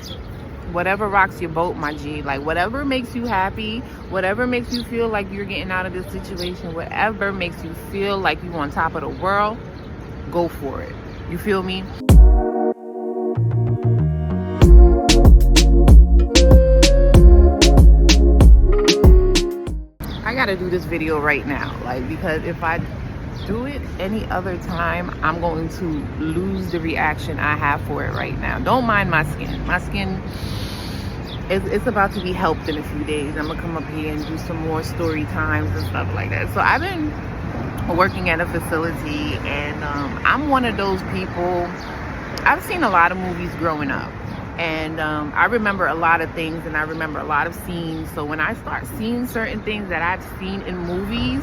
what? Whatever rocks your boat, my G. Like, whatever makes you happy, whatever makes you feel like you're getting out of this situation, whatever makes you feel like you're on top of the world, go for it. You feel me? I gotta do this video right now, like, because if I do it any other time, I'm going to lose the reaction I have for it right now. Don't mind my skin. My skin, it's about to be helped in a few days. I'm gonna come up here and do some more story times and stuff like that. So I've been working at a facility, and I'm one of those people. I've seen a lot of movies growing up, and I remember a lot of things, and I remember a lot of scenes. So when I start seeing certain things that I've seen in movies,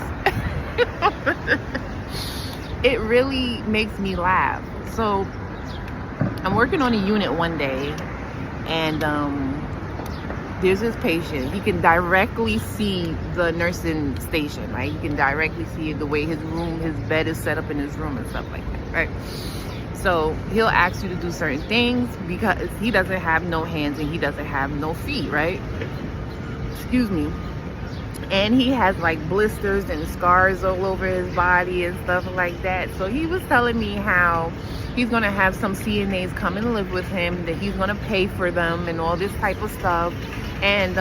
it really makes me laugh. So I'm working on a unit one day, and there's this patient. He can directly see the nursing station, right? He can directly see the way his bed is set up in his room and stuff like that, right? So he'll ask you to do certain things because he doesn't have no hands and he doesn't have no feet, right? Excuse me. And he has like blisters and scars all over his body and stuff like that. So he was telling me how he's gonna have some CNAs come and live with him, that he's gonna pay for them and all this type of stuff, and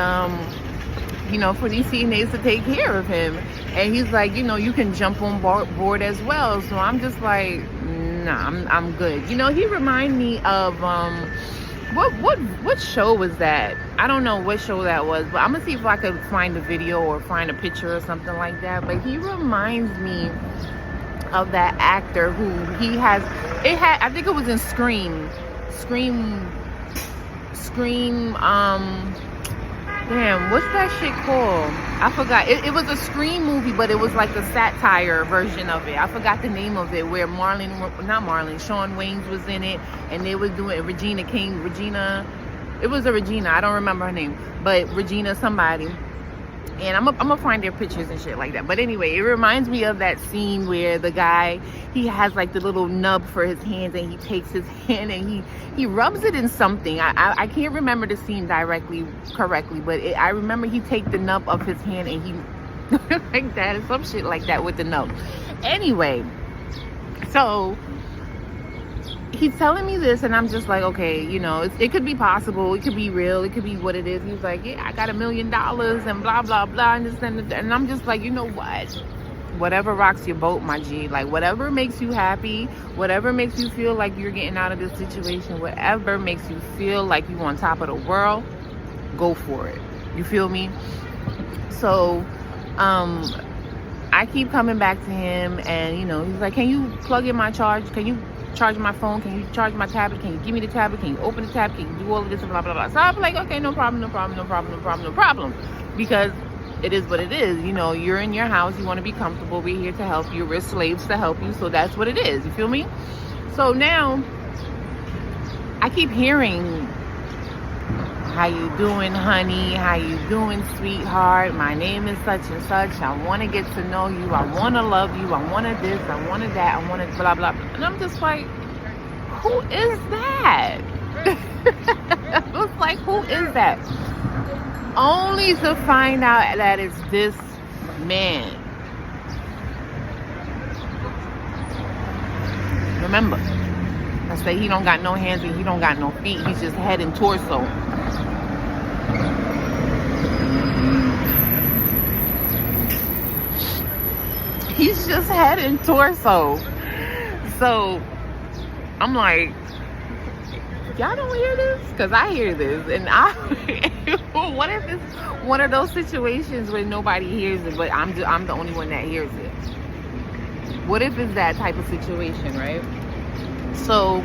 you know, for these CNAs to take care of him. And he's like, you know, you can jump on board as well. So I'm just like, nah, I'm good. You know, he reminded me of what show was that? I don't know what show that was, but I'm gonna see if I could find a video or find a picture or something like that. But he reminds me of that actor who I think it was in Scream, damn, what's that shit called? I forgot. It was a Scream movie, but it was like a satire version of it. I forgot the name of it, where Shawn Wayans was in it, and they was doing Regina, it was a Regina, I don't remember her name, but Regina somebody. And I'm gonna find their pictures and shit like that. But anyway, it reminds me of that scene where the guy, he has like the little nub for his hands, and he takes his hand and he rubs it in something. I can't remember the scene correctly, but I remember he take the nub of his hand and he like that, and some shit like that with the nub. Anyway, so he's telling me this, and I'm just like, okay, you know, it could be possible, it could be real, it could be what it is. He's like, yeah, I got $1 million and blah blah blah, and this and that. And I'm just like, you know what, whatever rocks your boat, my G. Like, whatever makes you happy, whatever makes you feel like you're getting out of this situation, whatever makes you feel like you're on top of the world, go for it. You feel me? So I keep coming back to him, and you know, he's like, can you plug in my charge? Can you charge my phone? Can you charge my tablet? Can you give me the tablet? Can you open the tablet? Can you do all of this and blah blah blah? So I'm like, okay, no problem. Because it is what it is. You know, you're in your house, you want to be comfortable, we're here to help you, we're slaves to help you, so that's what it is. You feel me? So now I keep hearing, how you doing, honey? How you doing, sweetheart? My name is such and such. I want to get to know you. I want to love you. I want to this. I want to that. I want to blah, blah, blah. And I'm just like, who is that? I was like, who is that? Only to find out that it's this man. Remember, I say he don't got no hands and he don't got no feet. He's just head and torso. He's just head and torso. So I'm like, y'all don't hear this? Because I hear this. And what if it's one of those situations where nobody hears it, but I'm the only one that hears it? What if it's that type of situation, right? So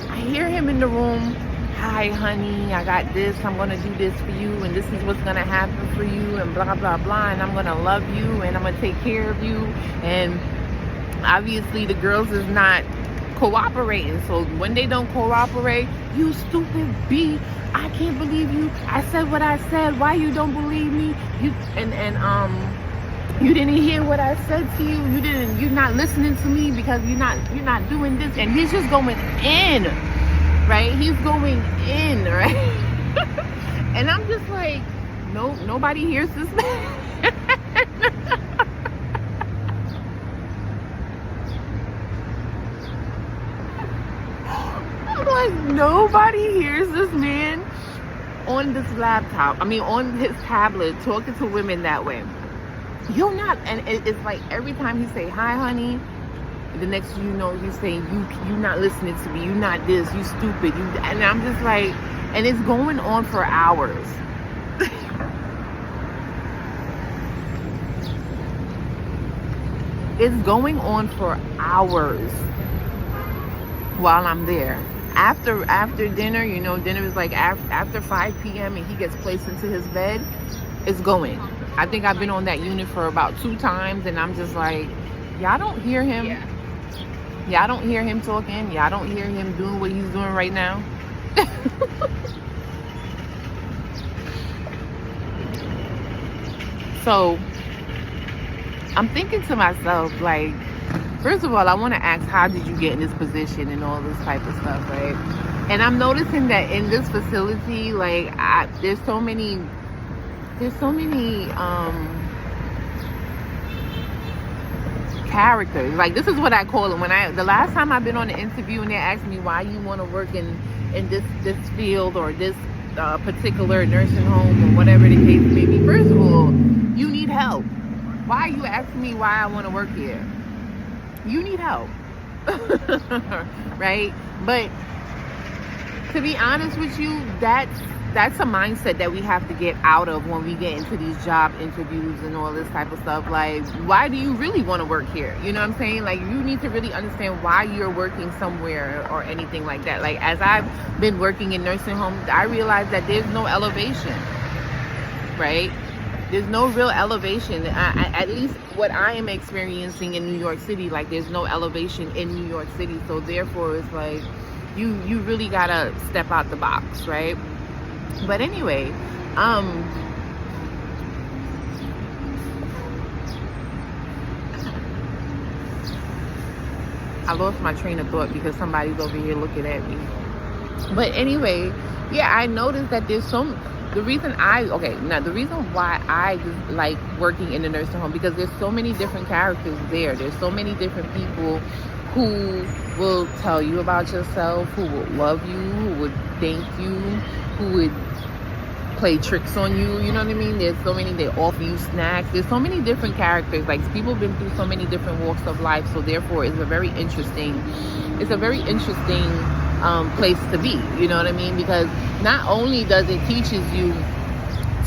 I hear him in the room. Hi, honey, I got this. I'm going to do this for you, and this is what's going to happen for you, and blah, blah, blah. And I'm going to love you, and I'm going to take care of you. And obviously the girls is not cooperating. So when they don't cooperate, you stupid B, I can't believe you. I said what I said. Why you don't believe me? You didn't hear what I said to you. You're not listening to me because you're not doing this. And he's just going in. Right? He's going in, right? nobody hears this man. I'm like, nobody hears this man on this laptop. I mean, on his tablet, talking to women that way. You're not, and it's like every time he say, hi, honey, the next you know, he's saying, you not listening to me, you not this, you stupid, you, and I'm just like, and it's going on for hours. It's going on for hours while I'm there. After dinner, you know, dinner is like after 5 p.m. and he gets placed into his bed, it's going. I think I've been on that unit for about 2 times, and I'm just like, y'all don't hear him. Yeah. Y'all don't hear him talking. Y'all don't hear him doing what he's doing right now. So I'm thinking to myself, like, first of all, I want to ask, how did you get in this position and all this type of stuff, right? And I'm noticing that in this facility, like, there's so many characters. Like, this is what I call it. The last time I've been on an interview and they asked me why you want to work in this field or this particular nursing home or whatever the case may be. First of all, you need help. Why are you asking me why I want to work here? You need help. Right? But to be honest with you, that's a mindset that we have to get out of when we get into these job interviews and all this type of stuff. Like, why do you really want to work here? You know what I'm saying? Like, you need to really understand why you're working somewhere or anything like that. Like, as I've been working in nursing homes, I realized that there's no elevation, right? There's no real elevation. At least what I am experiencing in New York City, like, there's no elevation in New York City. So therefore, it's like, you really gotta step out the box, right? But anyway, I lost my train of thought because somebody's over here looking at me. But anyway, yeah, I noticed that there's the reason why I just like working in the nursing home, because there's so many different characters there. There's so many different people who will tell you about yourself, who will love you, who would thank you, who would play tricks on you, you know what I mean? There's so many, they offer you snacks. There's so many different characters. Like, people have been through so many different walks of life, so therefore it's a very interesting place to be, you know what I mean? Because not only does it teaches you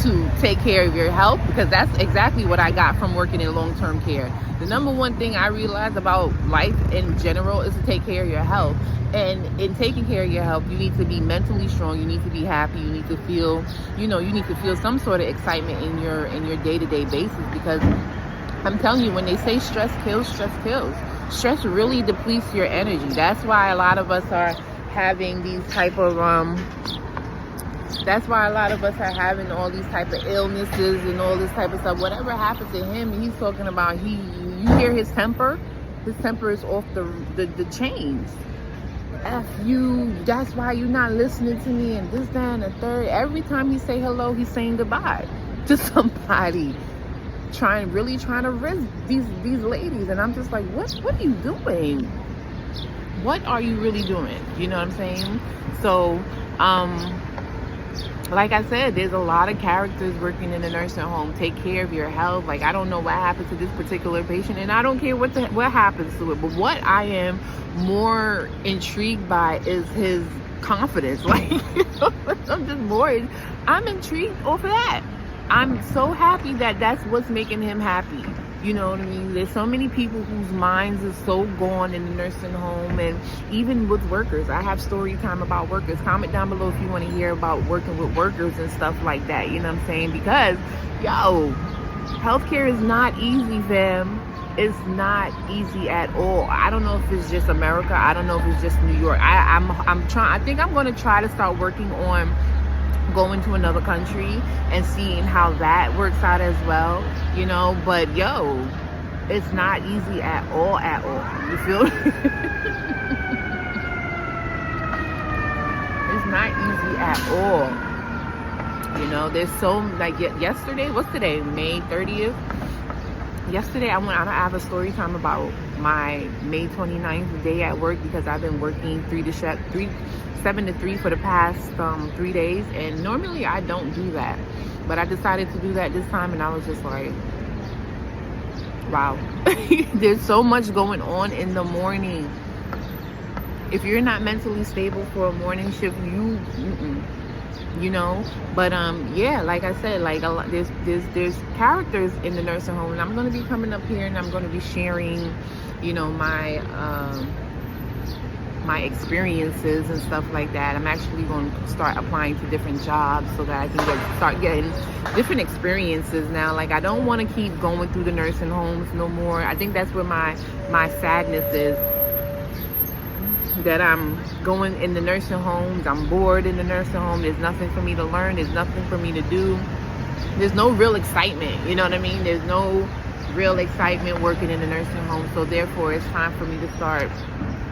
to take care of your health, because that's exactly what I got from working in long-term care. The number one thing I realized about life in general is to take care of your health. And in taking care of your health, you need to be mentally strong. You need to be happy. You need to feel, you need to feel some sort of excitement in your day-to-day basis. Because I'm telling you, when they say stress kills, stress kills. Stress really depletes your energy. That's why a lot of us are having these type of that's why a lot of us are having all these type of illnesses and all this type of stuff. Whatever happened to him, he's talking about, you hear his temper is off the chains. F you, that's why you're not listening to me, and this, that, and the third. Every time he say hello, he's saying goodbye to somebody, really trying to risk these ladies. And I'm just like, what are you doing? What are you really doing? You know what I'm saying? So, like I said, there's a lot of characters working in a nursing home. Take care of your health. Like, I don't know what happened to this particular patient, and I don't care what happens to it. But what I am more intrigued by is his confidence. Like, I'm intrigued off of that. I'm so happy that that's what's making him happy. You know what I mean? There's so many people whose minds is so gone in the nursing home, and even with workers. I have story time about workers. Comment down below if you want to hear about working with workers and stuff like that. You know what I'm saying? Because, healthcare is not easy, fam. It's not easy at all. I don't know if it's just America. I don't know if it's just New York. I think I'm going to try to start working on going to another country and seeing how that works out as well, but it's not easy at all, you feel me? It's not easy at all. You know, there's so, like, yesterday, what's today, May 30th? Yesterday I have a story time about my May 29th day at work, because I've been working 7 to 3 for the past 3 days, and normally I don't do that, but I decided to do that this time, and I was just like, wow. There's so much going on in the morning. If you're not mentally stable for a morning shift, you know. But yeah, like I said, like there's characters in the nursing home, and I'm going to be coming up here and I'm going to be sharing, you know, my experiences and stuff like that. I'm actually going to start applying to different jobs so that I can start getting different experiences now. Like, I don't want to keep going through the nursing homes no more. I think that's where my sadness is, that I'm going in the nursing homes. I'm bored in the nursing home. There's nothing for me to learn. There's nothing for me to do. There's no real excitement. You know what I mean? There's no real excitement working in the nursing home. So therefore, it's time for me to start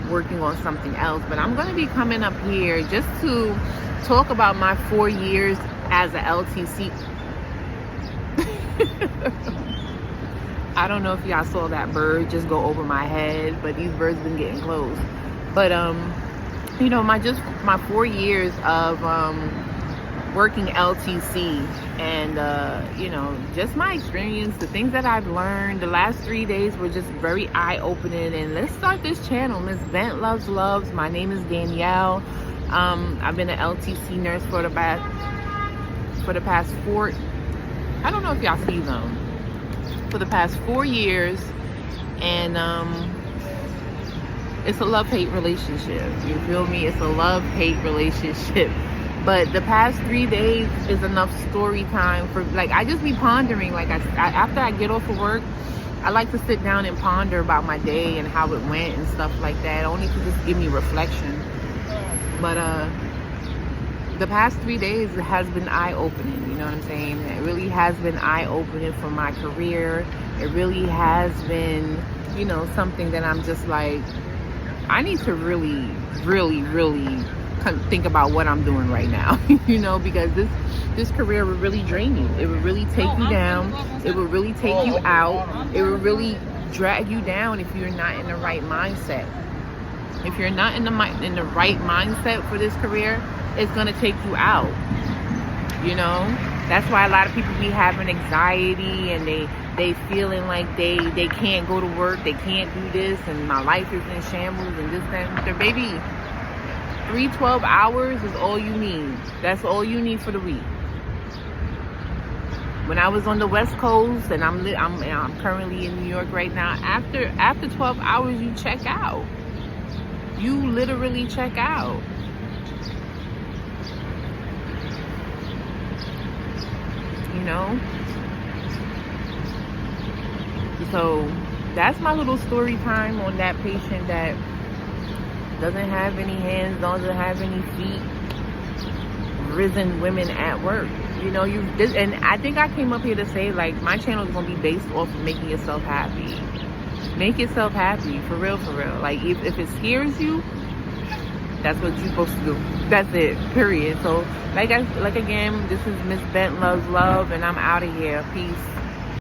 working on something else. But I'm going to be coming up here just to talk about my 4 years as a LTC. I don't know if y'all saw that bird just go over my head, but these birds been getting close. But you know, my 4 years of working LTC, and you know, just my experience, the things that I've learned. The last 3 days were just very eye-opening. And let's start this channel, Miss Bent Loves Loves. My name is Danielle. I've been an LTC nurse for the past 4. I don't know if y'all see them. For the past 4 years, and it's a love-hate relationship. You feel me? It's a love-hate relationship. But the past 3 days is enough story time for, like, I just be pondering. Like, after I get off of work, I like to sit down and ponder about my day and how it went and stuff like that, only to just give me reflection. But the past 3 days has been eye-opening, you know what I'm saying? It really has been eye-opening for my career. It really has been, you know, something that I'm just like, I need to really, really, really think about what I'm doing right now, you know, because this career will really drain you. It will really take you down. It will really take you out. It will really drag you down if you're not in the right mindset. If you're not in the right mindset for this career, it's going to take you out, you know. That's why a lot of people be having anxiety, and they feeling like they can't go to work, they can't do this, and my life is in shambles, and this, that, and the baby. 12 hours is all you need. That's all you need for the week. When I was on the West Coast, and I'm currently in New York right now, after 12 hours you check out. You literally check out. You know? So that's my little story time on that patient that doesn't have any hands, doesn't have any feet, rizzin women at work. You know, and I think I came up here to say, like, my channel is going to be based off of making yourself happy. Make yourself happy, for real, for real. Like, if it scares you, that's what you're supposed to do. That's it, period. So, like again, this is Miss Bent Loves Love, and I'm out of here. Peace.